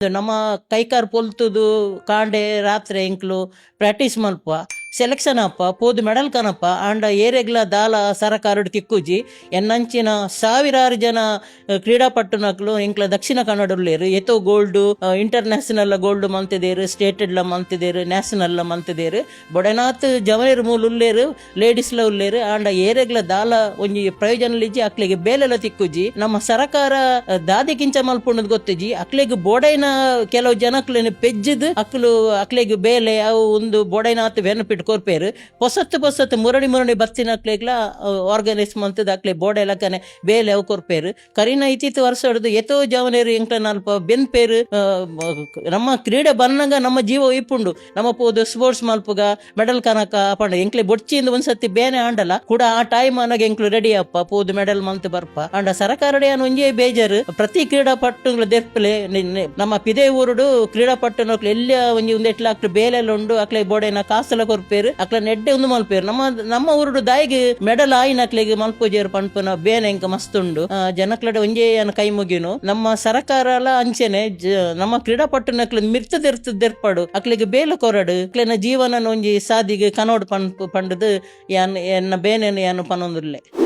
ನಮ್ಮ ಕೈಕಾರ್ ಪೊಲ್ತುದು ಕಾಂಡೆ ರಾತ್ರಿ ಎಂಕ್ಲು ಪ್ರಾಕ್ಟೀಸ್ ಮಲ್ಪ ಸೆಲೆಕ್ಷನ್ ಅಪ್ಪ ಪೋದು ಮೆಡಲ್ ಕನಪ್ಪ ಆಂಡ ಏರೆಗ್ಲ ದಾಲ ಸರಕಾರಡ್ ತಿಕ್ಕುಜಿ ಎನ್ನಂಚಿನ ಸಾವಿರಾರು ಜನ ಕ್ರೀಡಾಪಟುನಕ್ಲು ಎಂಕ್ಲ ದಕ್ಷಿಣ ಕನ್ನಡ ಉಳ್ಳೇರು ಎತೋ ಗೋಲ್ಡ್ ಇಂಟರ್ನ್ಯಾಷನಲ್ ಗೋಲ್ಡ್ ಮಂತಿದೇರು ಸ್ಟೇಟೆಡ್ಲ ಮಂತಿದೇರು ನ್ಯಾಷನಲ್ ಮಂತಿದೇರು ಬೊಡೆನಾತ್ ಜವನೇರು ಮೂಲ ಉಳ್ಳೇರು ಲೇಡೀಸ್ಲ ಉಳ್ಳೇರು ಆಂಡ ಏರೆಗ್ಲ ದಾಲ ಒಂಜಿ ಪ್ರಯೋಜನ ಅಕ್ಲೆಗೆ ಬೇಲೆಲ್ಲ ತಿಕ್ಕುಜಿ ನಮ್ಮ ಸರಕಾರ ದಾದಿ ಕಿಂಚ ಮಲ್ಪುಣ್ಣದ್ ಗೊತ್ತುಜಿ ಅಕ್ಲೆಗೆ ಬೋಡೈನ ಕೆಲವು ಜನಕ್ಲೇನು ಪೆಜ್ಜದ್ ಅಕ್ಲೆಗೆ ಬೇಲೆ ಅವು ಒಂದು ಬೋಡೈನಾತ್ ಬೆನಿಫಿಟ್ ಕೊರ್ಪೇರು ಪೊಸತ್ತು ಮುರಡಿ ಬತ್ತಿನಕ್ಲೆಗ್ಲ ಆರ್ಗನೈಸ್ ಮಂತದ ಅಕ್ಲೆ ಬೋಡೆ ಲಕ್ಕನೆ ಬೇಲೆ ಅವು ಕೊರ್ಪೇರು ಕರಿನ ಇತ್ತಿತ್ತು ವರ್ಷ ಹಿಡಿದು ಎತೋ ಜವನೇರು ಎಂಕ್ಲ ನಲ್ಪ ಬೆನ್ಪೇರು ನಮ್ಮ ಕ್ರೀಡೆ ಬನ್ನಂಗ ನಮ್ಮ ಜೀವ ಇಪ್ಪುಂಡು ನಮ್ಮ ಪೋದು ಸ್ಪೋರ್ಟ್ಸ್ ಮಲ್ಪುಗ ಮೆಡಲ್ ಕನಕ ಪಂಡ ಎಂಕ್ಲೆ ಬೊಡ್ಚಿಂದ ಒಂದ್ಸತಿ ಬೇನೆ ಆಂಡಲ ಕೂಡ ಆ ಟೈಮ್ ಅನ್ನಾಗ ಎಂಕ್ಲು ರೆಡಿ ಅಪ್ಪ ಪೋದು ಮೆಡಲ್ ಮಂತ್ ಬರ್ಪ ಅಂಡ ಸರಕಾರಡೆ ಅನ್ ಒಂಜೇ ಬೇಜಾರು ಪ್ರತಿ ಕ್ರೀಡಾಪಟುಗಳ ದೆರ್ಪಲೆ ನಮ್ಮ ಪಿದೇ ಊರುಡು ಕ್ರೀಡಾಪಟುನಕ್ಲು ಎಲ್ಲ ಒಂಜಿ ಒಂದೆಟ್ಲ ಅಕ್ಲು ಬೇಲೆಲ್ಲ ಉಂಡು ಅಕ್ಲೆ ಬೋಡೆನ ಕಾಸಲ ಕೊರ್ಪೇರು ಅಕ್ಲ ನೆಡ್ಡೆ ಒಂದು ಮಲ್ಪೇರು ನಮ್ಮ ಊರುಡು ದಾಯಿಗೆ ಮೆಡಲ್ ಆಯ್ನಕ್ಲೆಗೆ ಮಲ್ಪೋಜೇರು ಪಂಪನ ಬೇನೆ ಎಂಕ ಮಸ್ತುಂಡು ಜನಕ್ಲಡೆ ಒಂಜೇ ಅನ್ನ ಕೈ ಮುಗಿನು ನಮ್ಮ ಸರಕಾರ ಅಂಚೆನೆ ನಮ್ಮ ಕ್ರೀಡಾಪಟುನಕ್ಲು ಮಿರ್ತದೆರ್ಪಾಡು ಅಕ್ಲೆಗೆ ಬೇಲೆ ಕೊರಡು ಅಕ್ಲೆನ ಜೀವನ ಒಂಜಿ ಸಾದಿಗೆ ಕನೋಡು ಪಂಡದು ಎನ್ನ ಬೇನೆ ಪನೊಂದುಲ್ಲೆ.